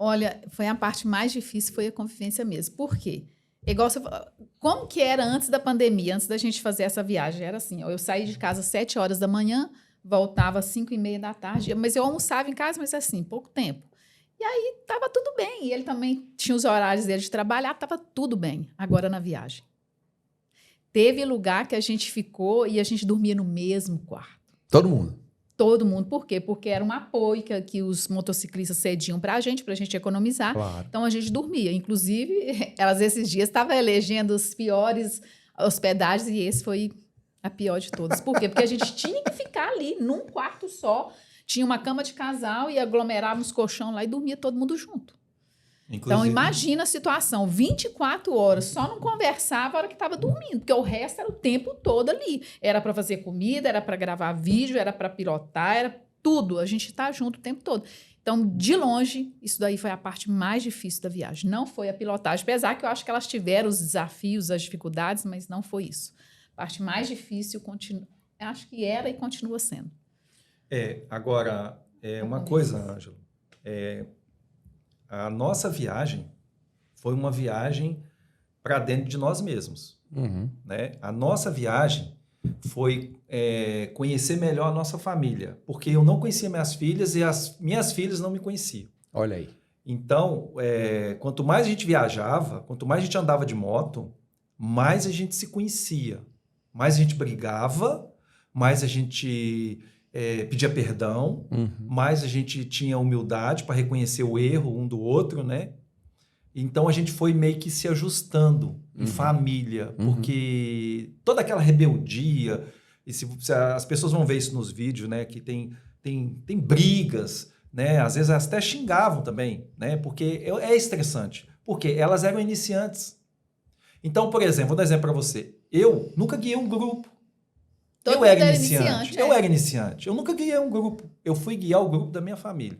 Olha, foi a parte mais difícil, foi a convivência mesmo. Por quê? Igual você falou, como que era antes da pandemia, antes da gente fazer essa viagem? Era assim, ó, eu saí de casa às 7 horas da manhã, voltava às 5:30 da tarde, mas eu almoçava em casa, mas assim, pouco tempo. E aí estava tudo bem. E ele também tinha os horários dele de trabalhar, estava tudo bem. Agora na viagem. Teve lugar que a gente ficou e a gente dormia no mesmo quarto. Todo mundo? Todo mundo. Por quê? Porque era um apoio que os motociclistas cediam para a gente economizar. Claro. Então, a gente dormia. Inclusive, elas esses dias estavam elegendo os piores hospedagens e esse foi a pior de todas. Por quê? Porque a gente tinha que ficar ali, num quarto só. Tinha uma cama de casal e aglomerava os colchão lá e dormia todo mundo junto. Inclusive, Então, imagina a situação. 24 horas, só não conversava a hora que estava dormindo, porque o resto era o tempo todo ali. Era para fazer comida, era para gravar vídeo, era para pilotar, era tudo. A gente está junto o tempo todo. Então, de longe, isso daí foi a parte mais difícil da viagem. Não foi a pilotagem, apesar que eu acho que elas tiveram os desafios, as dificuldades, mas não foi isso. A parte mais difícil, acho que era e continua sendo. Agora, uma coisa, Ângelo, a nossa viagem foi uma viagem para dentro de nós mesmos. Uhum. Né? A nossa viagem foi conhecer melhor a nossa família, porque eu não conhecia minhas filhas e as minhas filhas não me conheciam. Olha aí. Então, quanto mais a gente viajava, quanto mais a gente andava de moto, mais a gente se conhecia, mais a gente brigava, mais a gente pedia perdão, mais a gente tinha humildade para reconhecer o erro um do outro, né? Então, a gente foi meio que se ajustando em família, porque toda aquela rebeldia, e se as pessoas vão ver isso nos vídeos, né? Que tem brigas, né? Às vezes elas até xingavam também, né? Porque é estressante. Porque elas eram iniciantes. Então, por exemplo, vou dar um exemplo para você. Eu nunca guiei um grupo. Eu era iniciante. Eu era iniciante. Eu nunca guiei um grupo. Eu fui guiar o grupo da minha família.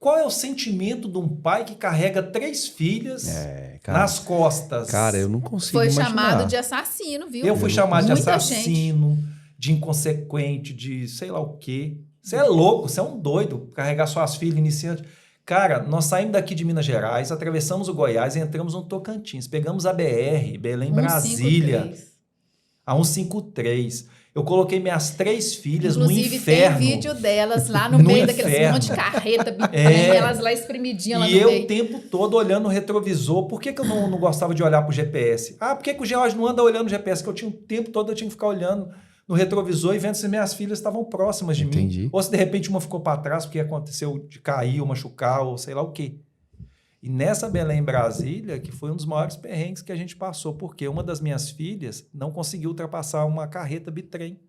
Qual é o sentimento de um pai que carrega 3 filhas nas costas? Cara, eu não consigo Foi imaginar. chamado de assassino, viu? Eu fui chamado de Muita assassino, de inconsequente, de sei lá o quê. Você é louco, você é um doido carregar suas filhas iniciantes. Cara, nós saímos daqui de Minas Gerais, atravessamos o Goiás e entramos no Tocantins. Pegamos a BR, Belém, Brasília, a 153. Eu coloquei minhas 3 filhas no inferno. Inclusive, tem vídeo delas lá no meio daqueles monte de carreta, bitrem, elas lá espremidinhas lá no meio. E eu o tempo todo olhando no retrovisor. Por que eu não gostava de olhar pro GPS? Por que o George não anda olhando o GPS? Que eu tinha o tempo todo, eu tinha que ficar olhando no retrovisor e vendo se minhas filhas estavam próximas de mim. Ou se de repente uma ficou para trás porque aconteceu de cair ou machucar ou sei lá o quê. E nessa Belém, Brasília, que foi um dos maiores perrengues que a gente passou, porque uma das minhas filhas não conseguiu ultrapassar uma carreta bitrem.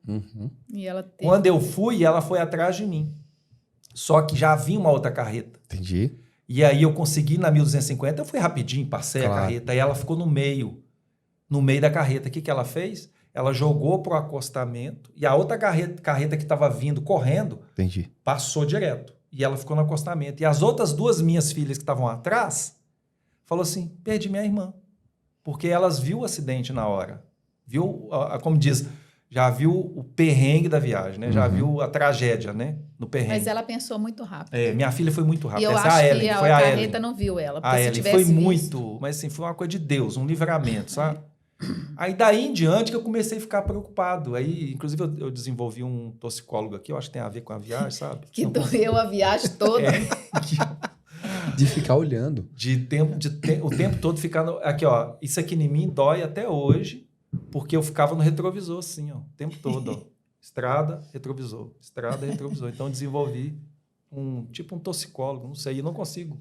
E ela Quando eu fui, ela foi atrás de mim. Só que já vinha uma outra carreta. Entendi. E aí eu consegui na 1250, eu fui rapidinho, passei a carreta, e ela ficou no meio da carreta. O que ela fez? Ela jogou pro acostamento e a outra carreta que estava vindo correndo passou direto. E ela ficou no acostamento. E as outras 2 minhas filhas que estavam atrás, falou assim, perdi minha irmã. Porque elas viu o acidente na hora. Viu, como diz, já viu o perrengue da viagem, né? Já viu a tragédia, né? No perrengue. Mas ela pensou muito rápido. Minha filha foi muito rápida. E eu Essa acho Ellen, que a foi a carreta Ellen. não viu ela. A Se Ellen tivesse foi visto... muito, mas assim, foi uma coisa de Deus, um livramento, sabe? Aí daí em diante que eu comecei a ficar preocupado. Aí, inclusive, eu desenvolvi um toxicólogo aqui, eu acho que tem a ver com a viagem, sabe? Que doeu a viagem toda. De ficar olhando. O tempo todo ficando... Aqui, ó, isso aqui em mim dói até hoje, porque eu ficava no retrovisor assim, ó, o tempo todo, ó. Estrada, retrovisor. Estrada, retrovisor. Então, eu desenvolvi um toxicólogo, não sei, eu não consigo.